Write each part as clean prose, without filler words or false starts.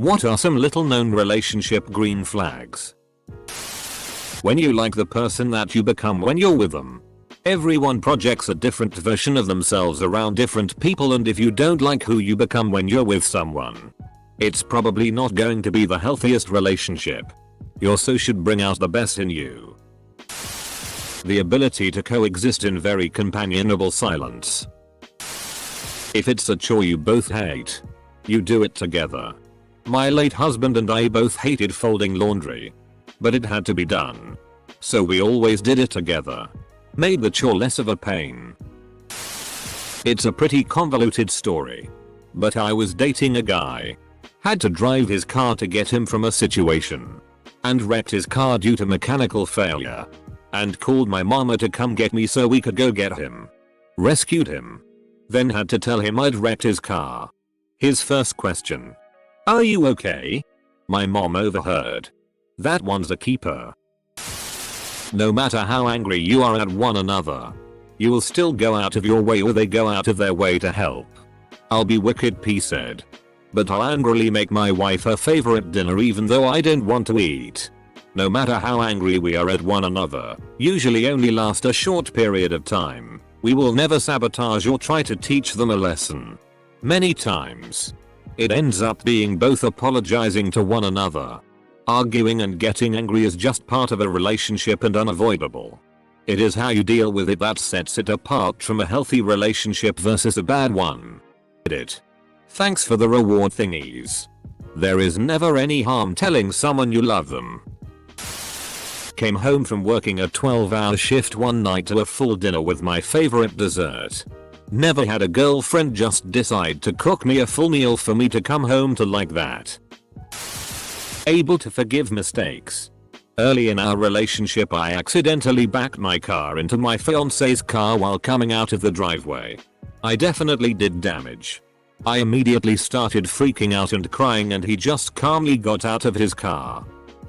What are some little known relationship green flags? When you like the person that you become when you're with them. Everyone projects a different version of themselves around different people, and if you don't like who you become when you're with someone, it's probably not going to be the healthiest relationship. You also should bring out the best in you. The ability to coexist in very companionable silence. If it's a chore you both hate, you do it together. My late husband and I both hated folding laundry, but it had to be done, so we always did it together. Made the chore less of a pain. It's a pretty convoluted story, but I was dating a guy. Had to drive his car to get him from a situation, and wrecked his car due to mechanical failure, and called my mama to come get me so we could go get him. Rescued him. Then had to tell him I'd wrecked his car. His first question: "Are you okay?" My mom overheard. That one's a keeper. No matter how angry you are at one another, you will still go out of your way, or they go out of their way to help. I'll be wicked, P said, but I'll angrily make my wife her favorite dinner even though I don't want to eat. No matter how angry we are at one another, usually only last a short period of time, we will never sabotage or try to teach them a lesson. Many times, it ends up being both apologizing to one another. Arguing and getting angry is just part of a relationship and unavoidable. It is how you deal with it that sets it apart from a healthy relationship versus a bad one. Thanks for the reward thingies. There is never any harm telling someone you love them. Came home from working a 12-hour shift one night to a full dinner with my favorite dessert. Never had a girlfriend just decide to cook me a full meal for me to come home to like that. Able to forgive mistakes. Early in our relationship I accidentally backed my car into my fiance's car while coming out of the driveway. I definitely did damage. I immediately started freaking out and crying, and he just calmly got out of his car.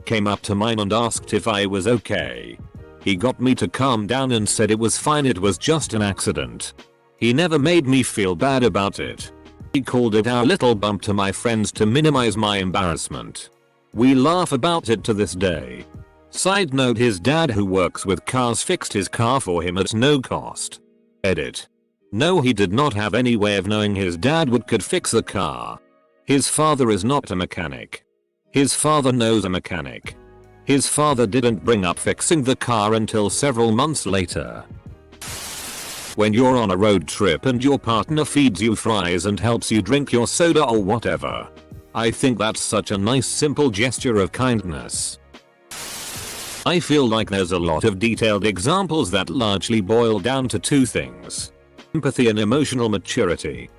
Came up to mine and asked if I was okay. He got me to calm down and said it was fine, it was just an accident. He never made me feel bad about it. He called it our little bump to my friends to minimize my embarrassment. We laugh about it to this day. Side note: his dad, who works with cars, fixed his car for him at no cost. No, he did not have any way of knowing his dad could fix the car. His father is not a mechanic. His father knows a mechanic. His father didn't bring up fixing the car until several months later. When you're on a road trip and your partner feeds you fries and helps you drink your soda or whatever, I think that's such a nice simple gesture of kindness. I feel like there's a lot of detailed examples that largely boil down to two things: empathy and emotional maturity.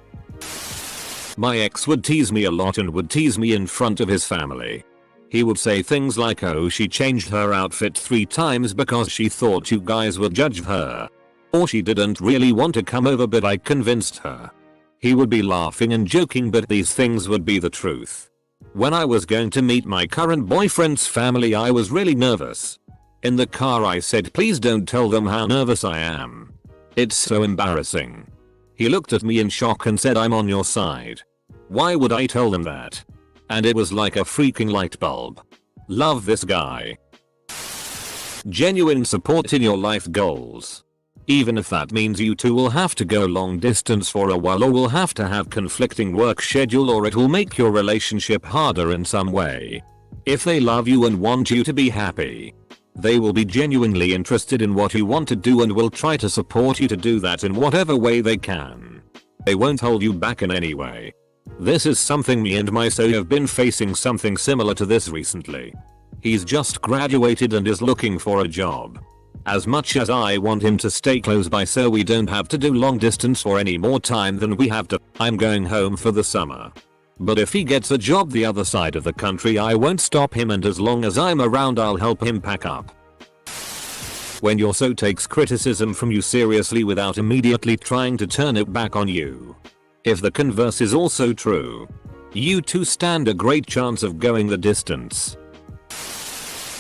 My ex would tease me a lot and would tease me in front of his family. He would say things like, "Oh, she changed her outfit 3 times because she thought you guys would judge her." Or, "She didn't really want to come over but I convinced her." He would be laughing and joking, but these things would be the truth. When I was going to meet my current boyfriend's family, I was really nervous. In the car I said, "Please don't tell them how nervous I am. It's so embarrassing." He looked at me in shock and said, "I'm on your side. Why would I tell them that?" And it was like a freaking light bulb. Love this guy. Genuine support in your life goals. Even if that means you two will have to go long distance for a while, or will have to have conflicting work schedule, or it will make your relationship harder in some way. If they love you and want you to be happy, they will be genuinely interested in what you want to do and will try to support you to do that in whatever way they can. They won't hold you back in any way. This is something me and my so have been facing something similar to this recently. He's just graduated and is looking for a job. As much as I want him to stay close by so we don't have to do long distance for any more time than we have to, I'm going home for the summer. But if he gets a job the other side of the country, I won't stop him, and as long as I'm around I'll help him pack up. When your so takes criticism from you seriously without immediately trying to turn it back on you. If the converse is also true, you two stand a great chance of going the distance.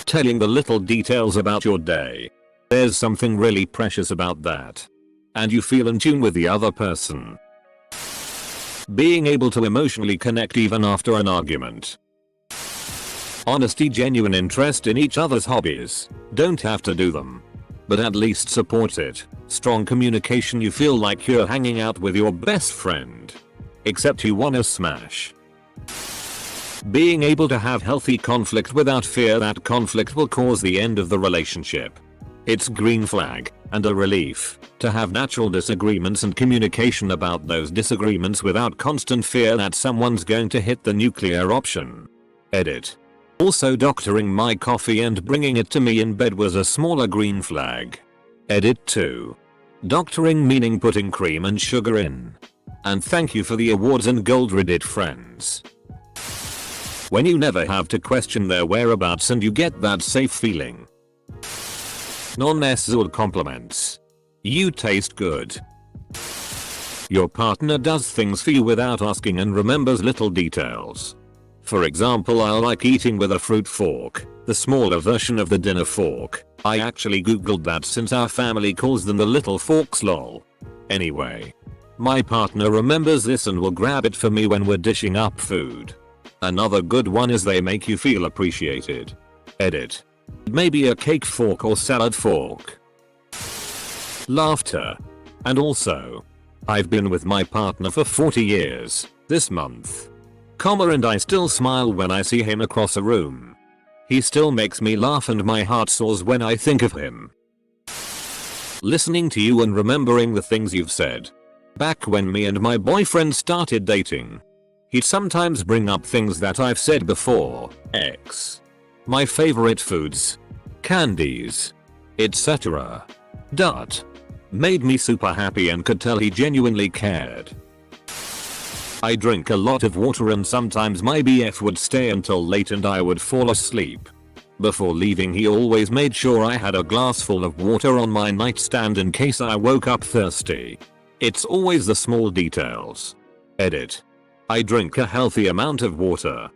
Telling the little details about your day. There's something really precious about that. And you feel in tune with the other person. Being able to emotionally connect even after an argument. Honesty, genuine interest in each other's hobbies. Don't have to do them, but at least support it. Strong communication, you feel like you're hanging out with your best friend, except you wanna smash. Being able to have healthy conflict without fear that conflict will cause the end of the relationship. It's green flag and a relief to have natural disagreements and communication about those disagreements without constant fear that someone's going to hit the nuclear option. Edit. Also, doctoring my coffee and bringing it to me in bed was a smaller green flag. Edit 2. Doctoring meaning putting cream and sugar in. And thank you for the awards and gold Reddit friends. When you never have to question their whereabouts and you get that safe feeling. Non-SZOD compliments. You taste good. Your partner does things for you without asking and remembers little details. For example, I like eating with a fruit fork, the smaller version of the dinner fork. I actually googled that since our family calls them the little forks lol. Anyway. My partner remembers this and will grab it for me when we're dishing up food. Another good one is they make you feel appreciated. Edit. Maybe a cake fork or salad fork. Laughter. And also, I've been with my partner for 40 years this month. And I still smile when I see him across a room. He still makes me laugh and my heart soars when I think of him. Listening to you and remembering the things you've said. Back when me and my boyfriend started dating, he'd sometimes bring up things that I've said before. My favorite foods, candies, etc. Made me super happy and could tell he genuinely cared. I drink a lot of water and sometimes my BF would stay until late and I would fall asleep. Before leaving, he always made sure I had a glass full of water on my nightstand in case I woke up thirsty. It's always the small details. Edit. I drink a healthy amount of water.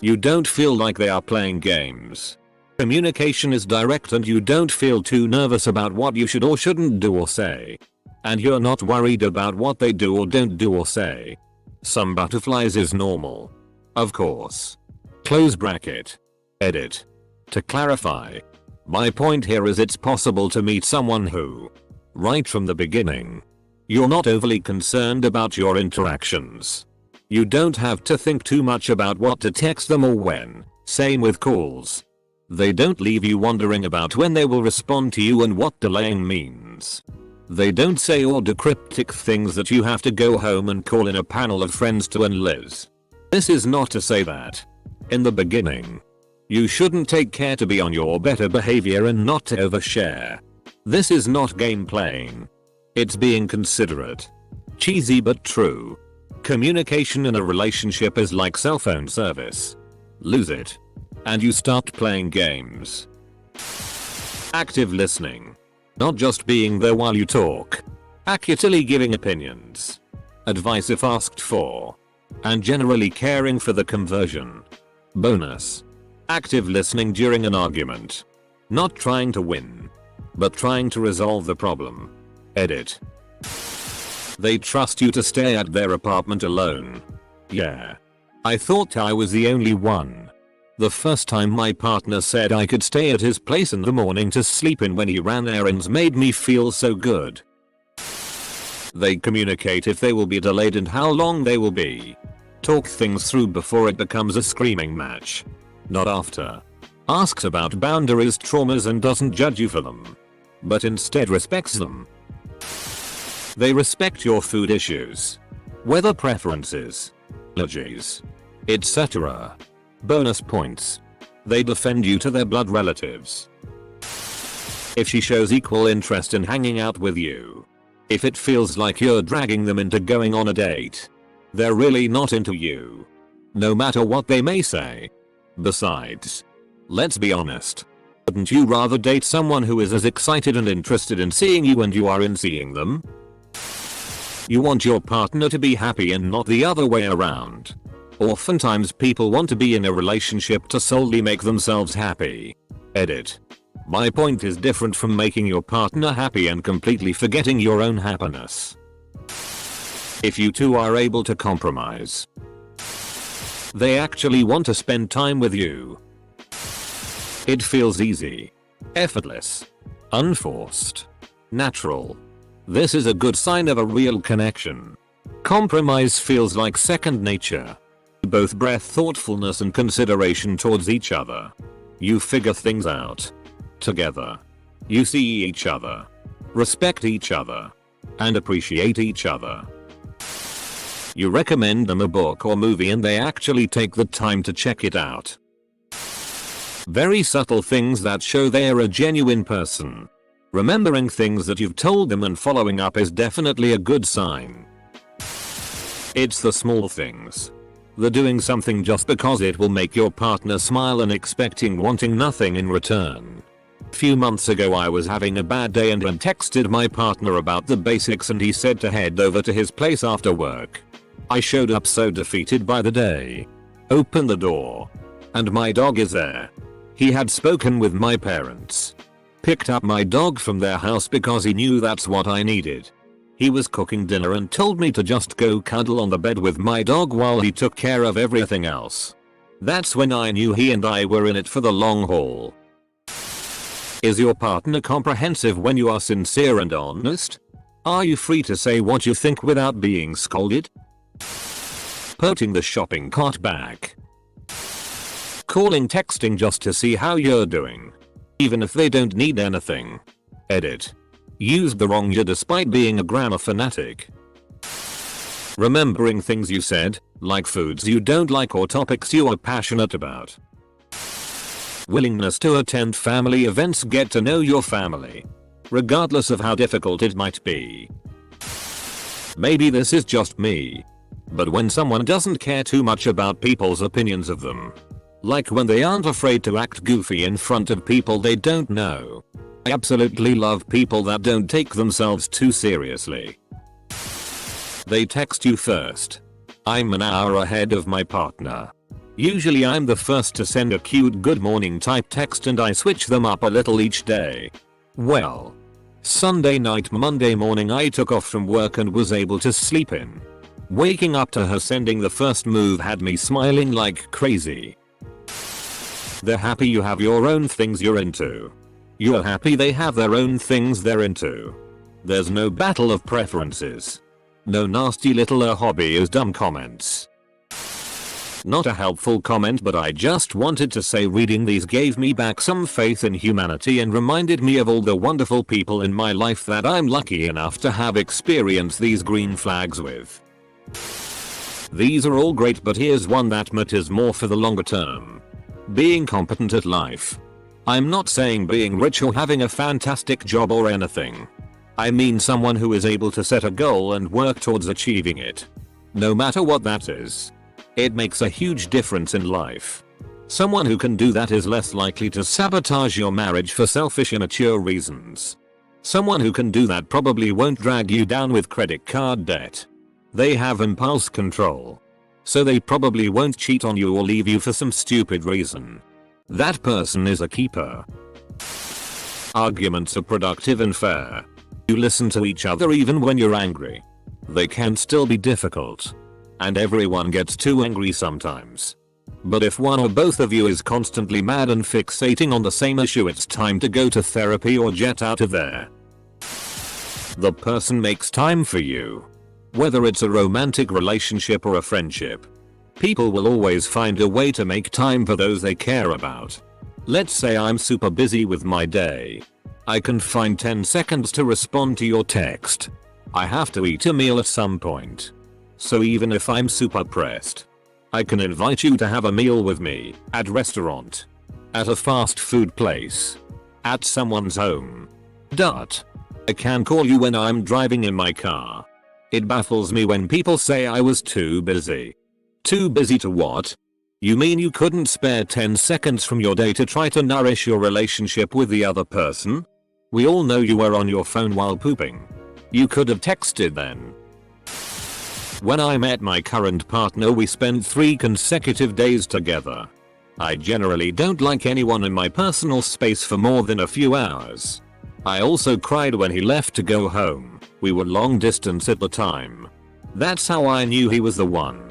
You don't feel like they are playing games. Communication is direct and you don't feel too nervous about what you should or shouldn't do or say. And you're not worried about what they do or don't do or say. Some butterflies is normal. Of course. Close bracket. Edit. To clarify. My point here is it's possible to meet someone who, right from the beginning, you're not overly concerned about your interactions. You don't have to think too much about what to text them or when. Same with calls. They don't leave you wondering about when they will respond to you and what delaying means. They don't say or do cryptic things that you have to go home and call in a panel of friends to analyze. This is not to say that, in the beginning, you shouldn't take care to be on your better behavior and not to overshare. This is not game playing. It's being considerate. Cheesy but true. Communication in a relationship is like cell phone service. Lose it, and you start playing games. Active listening. Not just being there while you talk. Accurately giving opinions. Advice if asked for. And generally caring for the conversion. Bonus. Active listening during an argument. Not trying to win, but trying to resolve the problem. Edit. They trust you to stay at their apartment alone. Yeah. I thought I was the only one. The first time my partner said I could stay at his place in the morning to sleep in when he ran errands made me feel so good. They communicate if they will be delayed and how long they will be. Talk things through before it becomes a screaming match. Not after. Asks about boundaries, traumas and doesn't judge you for them, but instead respects them. They respect your food issues, weather preferences, allergies, etc. Bonus points. They defend you to their blood relatives. If she shows equal interest in hanging out with you. If it feels like you're dragging them into going on a date. They're really not into you. No matter what they may say. Besides, let's be honest. Wouldn't you rather date someone who is as excited and interested in seeing you and you are in seeing them? You want your partner to be happy and not the other way around. Oftentimes people want to be in a relationship to solely make themselves happy. Edit. My point is different from making your partner happy and completely forgetting your own happiness. If you two are able to compromise. They actually want to spend time with you. It feels easy, effortless, unforced, natural. This is a good sign of a real connection. Compromise feels like second nature. Both breath, thoughtfulness and consideration towards each other. You figure things out together. You see each other, respect each other, and appreciate each other. You recommend them a book or movie and they actually take the time to check it out. Very subtle things that show they're a genuine person. Remembering things that you've told them and following up is definitely a good sign. It's the small things. The doing something just because it will make your partner smile and wanting nothing in return. Few months ago I was having a bad day and texted my partner about the basics and he said to head over to his place after work. I showed up so defeated by the day. Open the door. And my dog is there. He had spoken with my parents. Picked up my dog from their house because he knew that's what I needed. He was cooking dinner and told me to just go cuddle on the bed with my dog while he took care of everything else. That's when I knew he and I were in it for the long haul. Is your partner comprehensive when you are sincere and honest? Are you free to say what you think without being scolded? Putting the shopping cart back. Calling, texting just to see how you're doing. Even if they don't need anything. Edit. Used the wrong you despite being a grammar fanatic. Remembering things you said, like foods you don't like or topics you are passionate about. Willingness to attend family events, get to know your family. Regardless of how difficult it might be. Maybe this is just me. But when someone doesn't care too much about people's opinions of them. Like when they aren't afraid to act goofy in front of people they don't know. I absolutely love people that don't take themselves too seriously. They text you first. I'm an hour ahead of my partner. Usually I'm the first to send a cute good morning type text and I switch them up a little each day. Well, Sunday night, Monday morning I took off from work and was able to sleep in. Waking up to her sending the first move had me smiling like crazy. They're happy you have your own things you're into. You're happy they have their own things they're into. There's no battle of preferences. No nasty little hobby is dumb comments. Not a helpful comment, but I just wanted to say reading these gave me back some faith in humanity and reminded me of all the wonderful people in my life that I'm lucky enough to have experienced these green flags with. These are all great, but here's one that matters more for the longer term. Being competent at life. I'm not saying being rich or having a fantastic job or anything. I mean someone who is able to set a goal and work towards achieving it. No matter what that is. It makes a huge difference in life. Someone who can do that is less likely to sabotage your marriage for selfish, immature reasons. Someone who can do that probably won't drag you down with credit card debt. They have impulse control. So they probably won't cheat on you or leave you for some stupid reason. That person is a keeper. Arguments are productive and fair. You listen to each other even when you're angry. They can still be difficult. And everyone gets too angry sometimes. But if one or both of you is constantly mad and fixating on the same issue, it's time to go to therapy or jet out of there. The person makes time for you. Whether it's a romantic relationship or a friendship. People will always find a way to make time for those they care about. Let's say I'm super busy with my day. I can find 10 seconds to respond to your text. I have to eat a meal at some point. So even if I'm super pressed, I can invite you to have a meal with me, at restaurant, at a fast food place, at someone's home. I can call you when I'm driving in my car. It baffles me when people say I was too busy. Too busy to what? You mean you couldn't spare 10 seconds from your day to try to nourish your relationship with the other person? We all know you were on your phone while pooping. You could have texted then. When I met my current partner, we spent 3 consecutive days together. I generally don't like anyone in my personal space for more than a few hours. I also cried when he left to go home. We were long distance at the time. That's how I knew he was the one.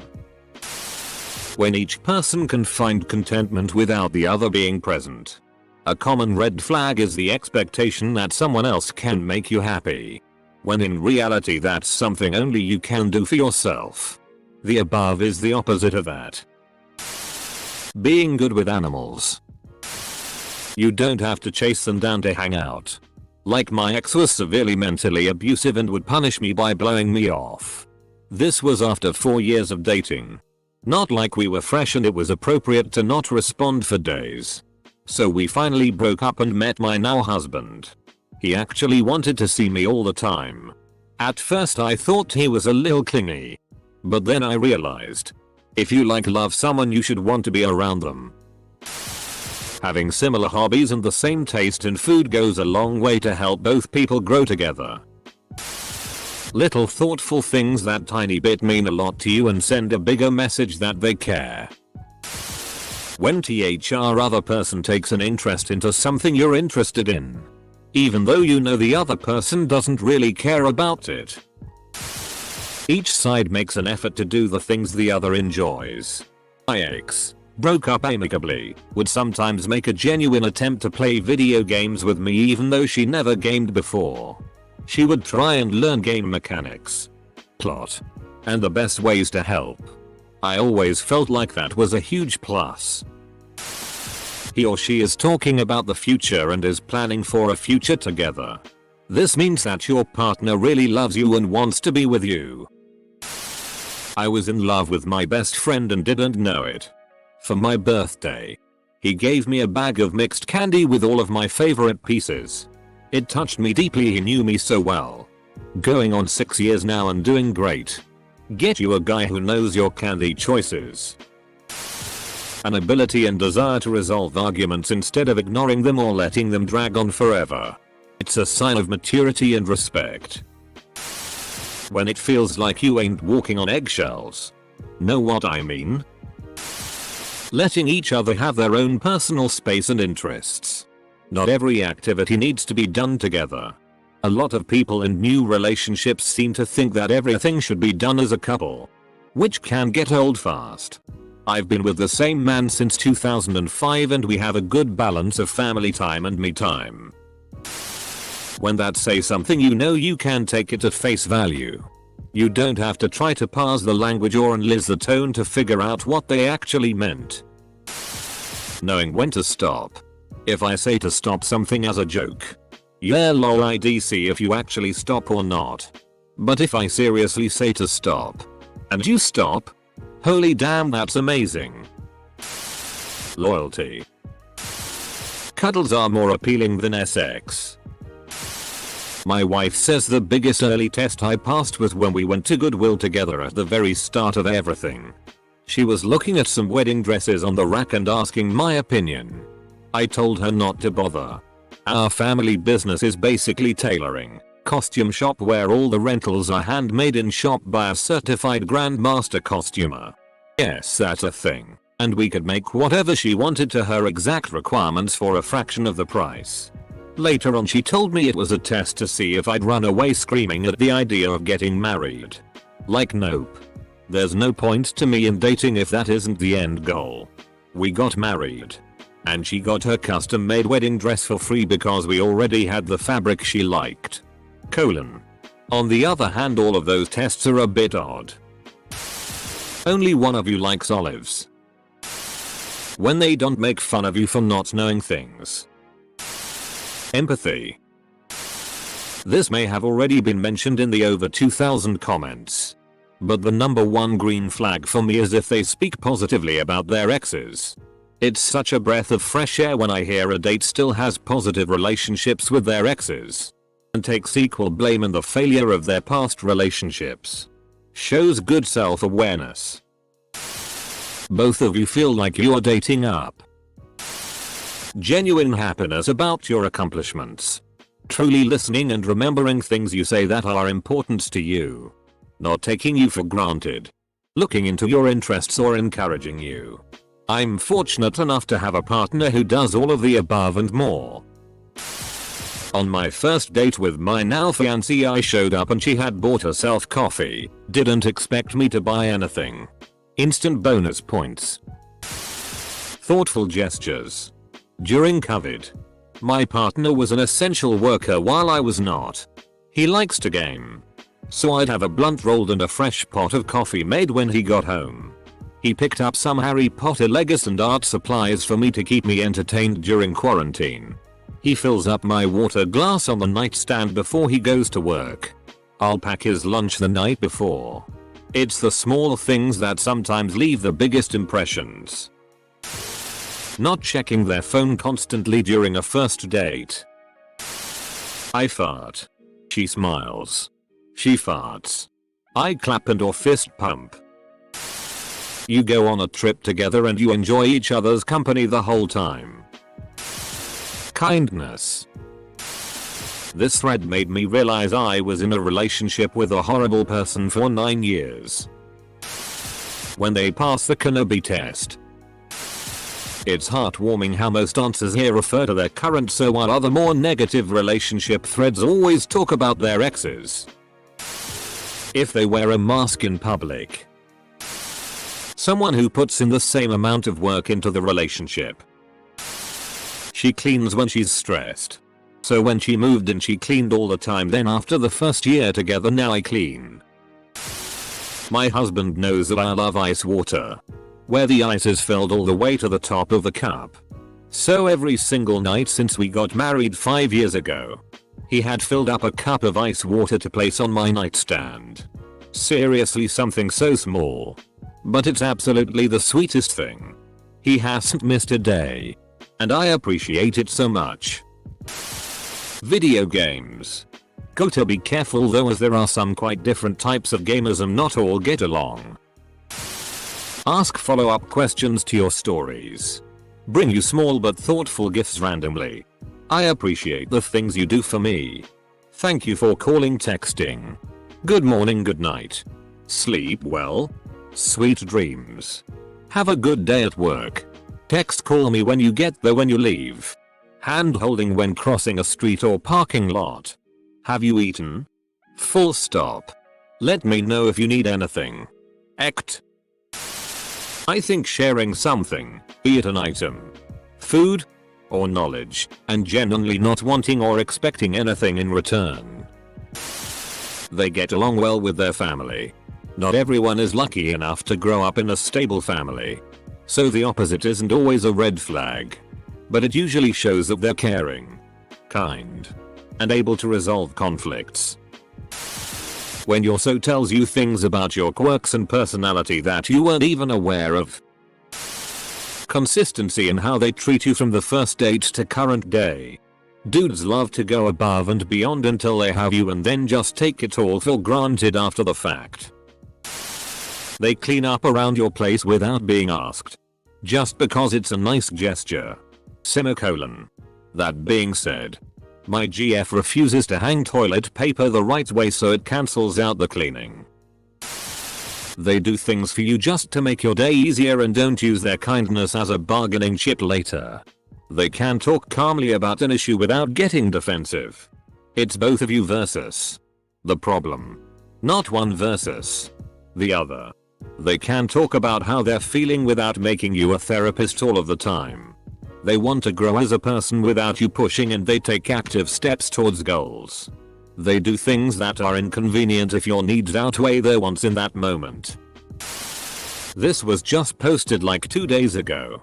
When each person can find contentment without the other being present. A common red flag is the expectation that someone else can make you happy, when in reality that's something only you can do for yourself. The above is the opposite of that. Being good with animals. You don't have to chase them down to hang out. Like my ex was severely mentally abusive and would punish me by blowing me off. This was after 4 years of dating. Not like we were fresh and it was appropriate to not respond for days. So we finally broke up and met my now husband. He actually wanted to see me all the time. At first I thought he was a little clingy. But then I realized, if you love someone you should want to be around them. Having similar hobbies and the same taste in food goes a long way to help both people grow together. Little thoughtful things that tiny bit mean a lot to you and send a bigger message that they care. When other person takes an interest into something you're interested in, even though you know the other person doesn't really care about it. Each side makes an effort to do the things the other enjoys. My ex broke up amicably, would sometimes make a genuine attempt to play video games with me even though she never gamed before. She would try and learn game mechanics, plot, and the best ways to help. I always felt like that was a huge plus. He or she is talking about the future and is planning for a future together. This means that your partner really loves you and wants to be with you. I was in love with my best friend and didn't know it. For my birthday, he gave me a bag of mixed candy with all of my favorite pieces. It touched me deeply. He knew me so well. Going on 6 years now and doing great. Get you a guy who knows your candy choices. An ability and desire to resolve arguments instead of ignoring them or letting them drag on forever. It's a sign of maturity and respect. When it feels like you ain't walking on eggshells. Know what I mean? Letting each other have their own personal space and interests. Not every activity needs to be done together. A lot of people in new relationships seem to think that everything should be done as a couple, which can get old fast. I've been with the same man since 2005 and we have a good balance of family time and me time. When that says something, you know you can take it at face value. You don't have to try to parse the language or analyze the tone to figure out what they actually meant. Knowing when to stop. If I say to stop something as a joke, yeah lol I'd see if you actually stop or not. But if I seriously say to stop, and you stop, holy damn that's amazing. Loyalty. Cuddles are more appealing than sex. My wife says the biggest early test I passed was when we went to Goodwill together at the very start of everything. She was looking at some wedding dresses on the rack and asking my opinion. I told her not to bother. Our family business is basically tailoring, costume shop where all the rentals are handmade in shop by a certified grandmaster costumer. Yes, that's a thing. And we could make whatever she wanted to her exact requirements for a fraction of the price. Later on she told me it was a test to see if I'd run away screaming at the idea of getting married. Like nope. There's no point to me in dating if that isn't the end goal. We got married. And she got her custom made wedding dress for free because we already had the fabric she liked. On the other hand, all of those tests are a bit odd. Only one of you likes olives. When they don't make fun of you for not knowing things. Empathy. This may have already been mentioned in the over 2000 comments. But the #1 green flag for me is if they speak positively about their exes. It's such a breath of fresh air when I hear a date still has positive relationships with their exes. And takes equal blame in the failure of their past relationships. Shows good self-awareness. Both of you feel like you're dating up. Genuine happiness about your accomplishments. Truly listening and remembering things you say that are important to you. Not taking you for granted. Looking into your interests or encouraging you. I'm fortunate enough to have a partner who does all of the above and more. On my first date with my now fiancée, I showed up and she had bought herself coffee. Didn't expect me to buy anything. Instant bonus points. Thoughtful gestures. During COVID, my partner was an essential worker while I was not. He likes to game. So I'd have a blunt rolled and a fresh pot of coffee made when he got home. He picked up some Harry Potter Legos and art supplies for me to keep me entertained during quarantine. He fills up my water glass on the nightstand before he goes to work. I'll pack his lunch the night before. It's the small things that sometimes leave the biggest impressions. Not checking their phone constantly during a first date. I fart. She smiles. She farts. I clap and or fist pump. You go on a trip together and you enjoy each other's company the whole time. Kindness. This thread made me realize I was in a relationship with a horrible person for 9 years. When they pass the Kenobi test. It's heartwarming how most answers here refer to their current, so while other more negative relationship threads always talk about their exes. If they wear a mask in public. Someone who puts in the same amount of work into the relationship. She cleans when she's stressed. So when she moved in she cleaned all the time, then after the first year together now I clean. My husband knows that I love ice water. Where the ice is filled all the way to the top of the cup. So every single night since we got married 5 years ago, he had filled up a cup of ice water to place on my nightstand. Seriously, something so small. But it's absolutely the sweetest thing. He hasn't missed a day. And I appreciate it so much. Video games. Gotta be careful though, as there are some quite different types of gamers and not all get along. Ask follow-up questions to your stories. Bring you small but thoughtful gifts randomly. I appreciate the things you do for me. Thank you for calling, texting. Good morning, good night. Sleep well. Sweet dreams. Have a good day at work. Text call me when you get there, when you leave. Hand holding when crossing a street or parking lot. Have you eaten? Full stop. Let me know if you need anything. Act. I think sharing something, be it an item, food, or knowledge, and genuinely not wanting or expecting anything in return. They get along well with their family. Not everyone is lucky enough to grow up in a stable family. So the opposite isn't always a red flag. But it usually shows that they're caring, kind, and able to resolve conflicts. When your so tells you things about your quirks and personality that you weren't even aware of. Consistency in how they treat you from the first date to current day. Dudes love to go above and beyond until they have you and then just take it all for granted after the fact. They clean up around your place without being asked. Just because it's a nice gesture. Semicolon. That being said, my GF refuses to hang toilet paper the right way, so it cancels out the cleaning. They do things for you just to make your day easier and don't use their kindness as a bargaining chip later. They can talk calmly about an issue without getting defensive. It's both of you versus the problem. Not one versus the other. They can talk about how they're feeling without making you a therapist all of the time. They want to grow as a person without you pushing, and they take active steps towards goals. They do things that are inconvenient if your needs outweigh their wants in that moment. This was just posted like 2 days ago.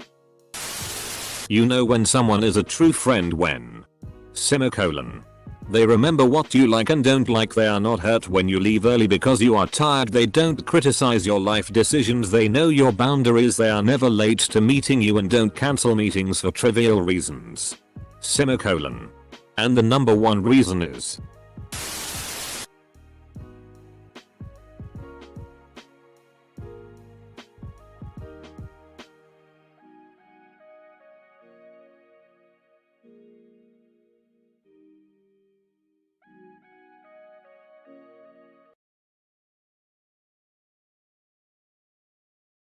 You know when someone is a true friend when semicolon. They remember what you like and don't like. They are not hurt when you leave early because you are tired. They don't criticize your life decisions. They know your boundaries. They are never late to meeting you and don't cancel meetings for trivial reasons. Semicolon. And the number one reason is